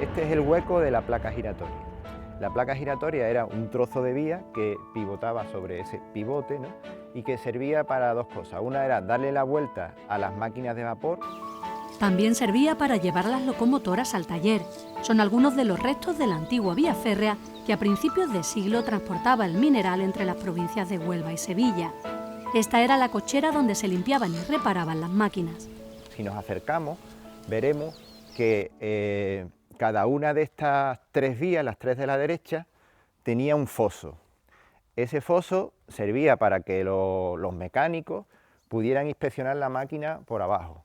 Este es el hueco de la placa giratoria. La placa giratoria era un trozo de vía que pivotaba sobre ese pivote, ¿no? Y que servía para dos cosas. Una era darle la vuelta a las máquinas de vapor. También servía para llevar las locomotoras al taller. Son algunos de los restos de la antigua vía férrea que a principios de siglo transportaba el mineral entre las provincias de Huelva y Sevilla. Esta era la cochera donde se limpiaban y reparaban las máquinas. Si nos acercamos, veremos que cada una de estas tres vías, las tres de la derecha, tenía un foso. Ese foso servía para que los mecánicos pudieran inspeccionar la máquina por abajo.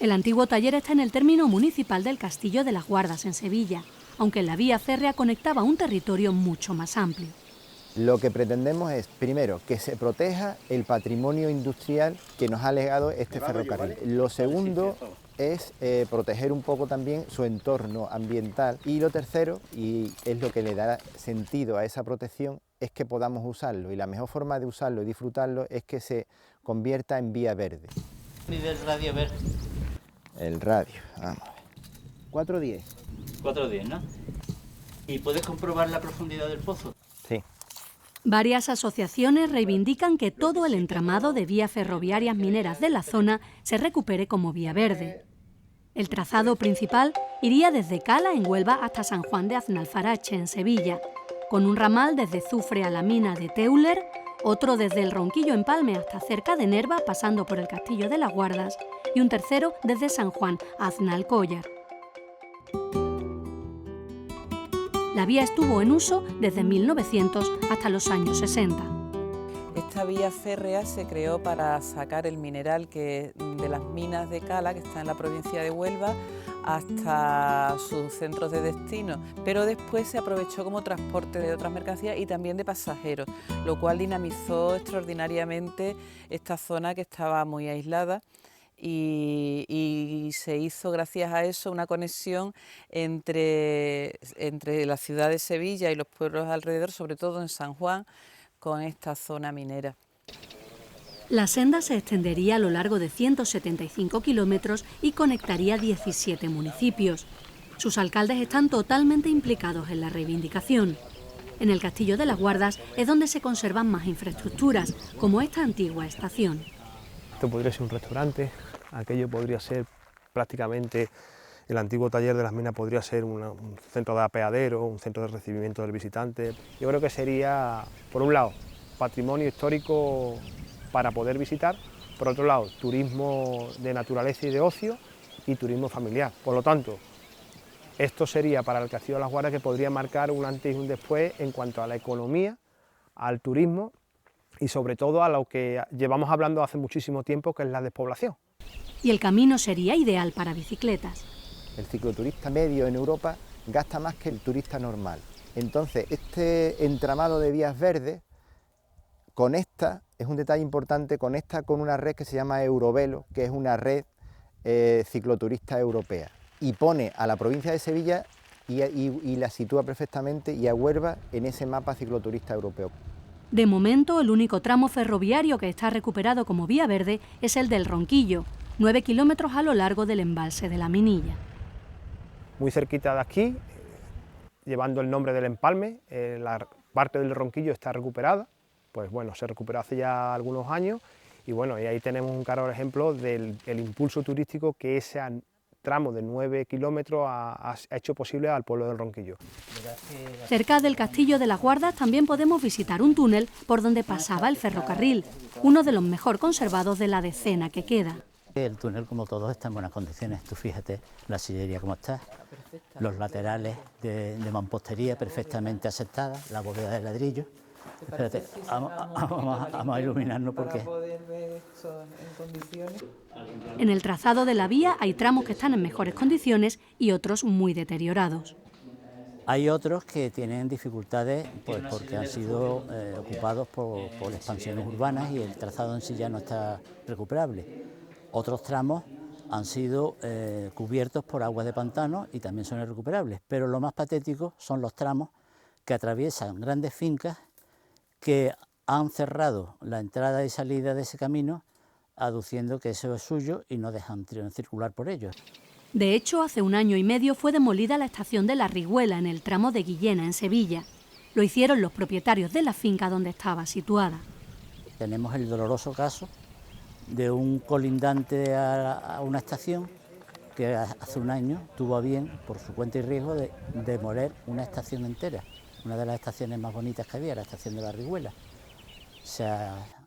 El antiguo taller está en el término municipal del Castillo de las Guardas, en Sevilla, aunque la vía férrea conectaba un territorio mucho más amplio. Lo que pretendemos es, primero, que se proteja el patrimonio industrial que nos ha legado este ferrocarril. Lo segundo es proteger un poco también su entorno ambiental. Y lo tercero, y es lo que le da sentido a esa protección, es que podamos usarlo. Y la mejor forma de usarlo y disfrutarlo es que se convierta en vía verde. ¿Y del radio verde? El radio, vamos a ver. 410. 410, ¿no? ¿Y puedes comprobar la profundidad del pozo? Sí. Varias asociaciones reivindican que todo el entramado de vías ferroviarias mineras de la zona se recupere como vía verde. El trazado principal iría desde Cala, en Huelva, hasta San Juan de Aznalfarache, en Sevilla, con un ramal desde Zufre a la mina de Teuler, otro desde el Ronquillo en Palme hasta cerca de Nerva, pasando por el Castillo de las Guardas, y un tercero desde San Juan a Aznalcóllar. La vía estuvo en uso desde 1900 hasta los años 60. Esta vía férrea se creó para sacar el mineral de las minas de Cala, que está en la provincia de Huelva, hasta sus centros de destino, pero después se aprovechó como transporte de otras mercancías y también de pasajeros, lo cual dinamizó extraordinariamente esta zona que estaba muy aislada. Y se hizo gracias a eso una conexión entre la ciudad de Sevilla y los pueblos alrededor, sobre todo en San Juan, con esta zona minera. La senda se extendería a lo largo de 175 kilómetros y conectaría 17 municipios. Sus alcaldes están totalmente implicados en la reivindicación. En el Castillo de las Guardas es donde se conservan más infraestructuras, como esta antigua estación. Esto podría ser un restaurante, aquello podría ser prácticamente el antiguo taller de las minas, podría ser un centro de apeadero, un centro de recibimiento del visitante. Yo creo que sería, por un lado, patrimonio histórico para poder visitar, por otro lado, turismo de naturaleza y de ocio y turismo familiar. Por lo tanto, esto sería para el Castillo de las Guardas que podría marcar un antes y un después en cuanto a la economía, al turismo y sobre todo a lo que llevamos hablando hace muchísimo tiempo, que es la despoblación. Y el camino sería ideal para bicicletas. El cicloturista medio en Europa gasta más que el turista normal. Entonces, este entramado de vías verdes conecta, es un detalle importante, conecta con una red que se llama Eurovelo, que es una red cicloturista europea. Y pone a la provincia de Sevilla y la sitúa perfectamente, y a Huelva en ese mapa cicloturista europeo. De momento, el único tramo ferroviario que está recuperado como vía verde es el del Ronquillo, 9 kilómetros a lo largo del embalse de la Minilla. Muy cerquita de aquí, llevando el nombre del empalme, la parte del Ronquillo está recuperada, pues bueno, se recuperó hace ya algunos años y bueno, y ahí tenemos un claro ejemplo del impulso turístico que ese tramo de 9 kilómetros ha hecho posible al pueblo del Ronquillo. Cerca del Castillo de las Guardas también podemos visitar un túnel por donde pasaba el ferrocarril, uno de los mejor conservados de la decena que queda. El túnel, como todos, está en buenas condiciones. Tú fíjate la sillería como está, los laterales de mampostería perfectamente aceptadas, la bóveda de ladrillo. Espérate, vamos a iluminarnos porque... En el trazado de la vía hay tramos que están en mejores condiciones y otros muy deteriorados. Hay otros que tienen dificultades pues, porque han sido ocupados por expansiones urbanas y el trazado en sí ya no está recuperable. Otros tramos han sido cubiertos por aguas de pantano y también son irrecuperables, pero lo más patético son los tramos que atraviesan grandes fincas que han cerrado la entrada y salida de ese camino, aduciendo que eso es suyo y no dejan circular por ellos. De hecho, hace 1 año y medio fue demolida la estación de La Riguela en el tramo de Guillena, en Sevilla. Lo hicieron los propietarios de la finca donde estaba situada. Tenemos el doloroso caso de un colindante a una estación que hace 1 año tuvo a bien, por su cuenta y riesgo, de demoler una estación entera, una de las estaciones más bonitas que había, la estación de La Riguela.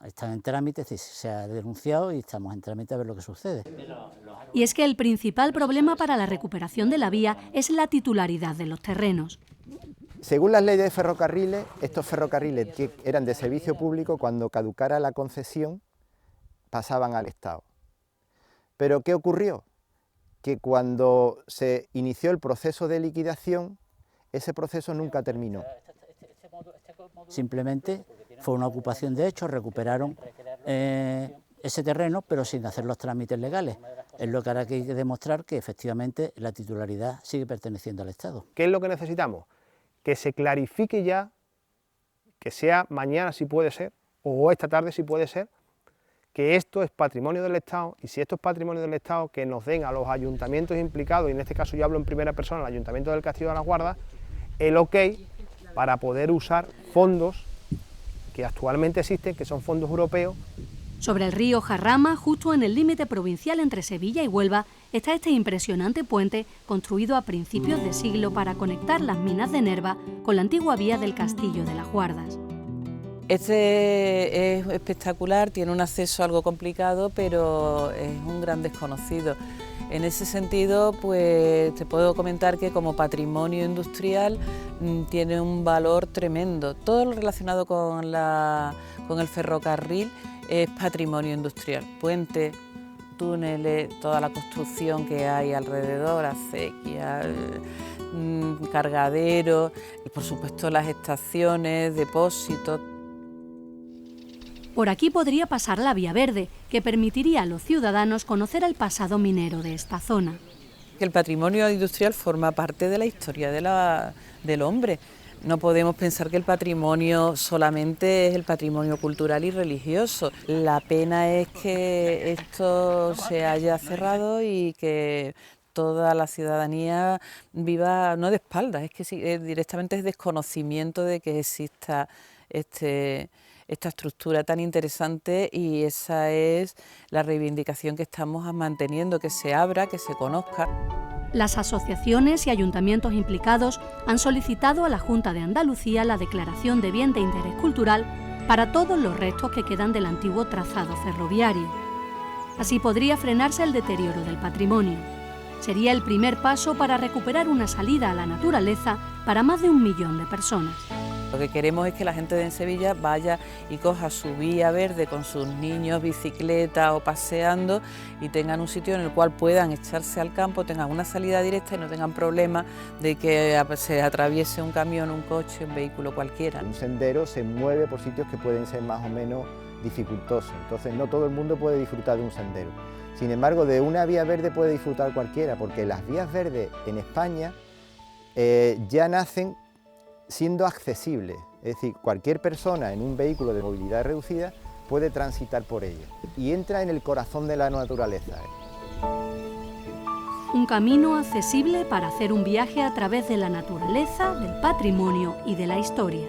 Están en trámite, se ha denunciado y estamos en trámite a ver lo que sucede. Y es que el principal problema para la recuperación de la vía es la titularidad de los terrenos. Según las leyes de ferrocarriles, estos ferrocarriles que eran de servicio público, cuando caducara la concesión, pasaban al Estado. Pero ¿qué ocurrió? Que cuando se inició el proceso de liquidación, ese proceso nunca terminó. Simplemente fue una ocupación de hecho, recuperaron ese terreno, pero sin hacer los trámites legales. Es lo que ahora hay que demostrar que efectivamente la titularidad sigue perteneciendo al Estado. ¿Qué es lo que necesitamos? Que se clarifique ya, que sea mañana si puede ser, o esta tarde si puede ser, que esto es patrimonio del Estado, y si esto es patrimonio del Estado, que nos den a los ayuntamientos implicados, y en este caso yo hablo en primera persona, el Ayuntamiento del Castillo de las Guardas, el ok para poder usar fondos que actualmente existen, que son fondos europeos. Sobre el río Jarrama, justo en el límite provincial entre Sevilla y Huelva, está este impresionante puente construido a principios de siglo para conectar las minas de Nerva con la antigua vía del Castillo de las Guardas. Este es espectacular, tiene un acceso algo complicado, pero es un gran desconocido. En ese sentido, pues te puedo comentar que como patrimonio industrial tiene un valor tremendo. Todo lo relacionado con el ferrocarril es patrimonio industrial. Puentes, túneles, toda la construcción que hay alrededor, acequias, cargaderos y por supuesto las estaciones, depósitos. Por aquí podría pasar la Vía Verde, que permitiría a los ciudadanos conocer el pasado minero de esta zona. El patrimonio industrial forma parte de la historia del hombre. No podemos pensar que el patrimonio solamente es el patrimonio cultural y religioso. La pena es que esto se haya cerrado y que toda la ciudadanía viva no de espaldas, es que directamente es desconocimiento de que exista esta estructura tan interesante, y esa es la reivindicación que estamos manteniendo, que se abra, que se conozca. Las asociaciones y ayuntamientos implicados han solicitado a la Junta de Andalucía la declaración de bien de interés cultural para todos los restos que quedan del antiguo trazado ferroviario. Así podría frenarse el deterioro del patrimonio. Sería el primer paso para recuperar una salida a la naturaleza para más de 1 millón de personas. Lo que queremos es que la gente de Sevilla vaya y coja su vía verde con sus niños, bicicleta o paseando, y tengan un sitio en el cual puedan echarse al campo, tengan una salida directa y no tengan problema de que se atraviese un camión, un coche, un vehículo cualquiera. Un sendero se mueve por sitios que pueden ser más o menos dificultosos, entonces no todo el mundo puede disfrutar de un sendero. Sin embargo, de una vía verde puede disfrutar cualquiera, porque las vías verdes en España ya nacen siendo accesibles, es decir, cualquier persona en un vehículo de movilidad reducida puede transitar por ella y entra en el corazón de la naturaleza. Un camino accesible para hacer un viaje a través de la naturaleza, del patrimonio y de la historia.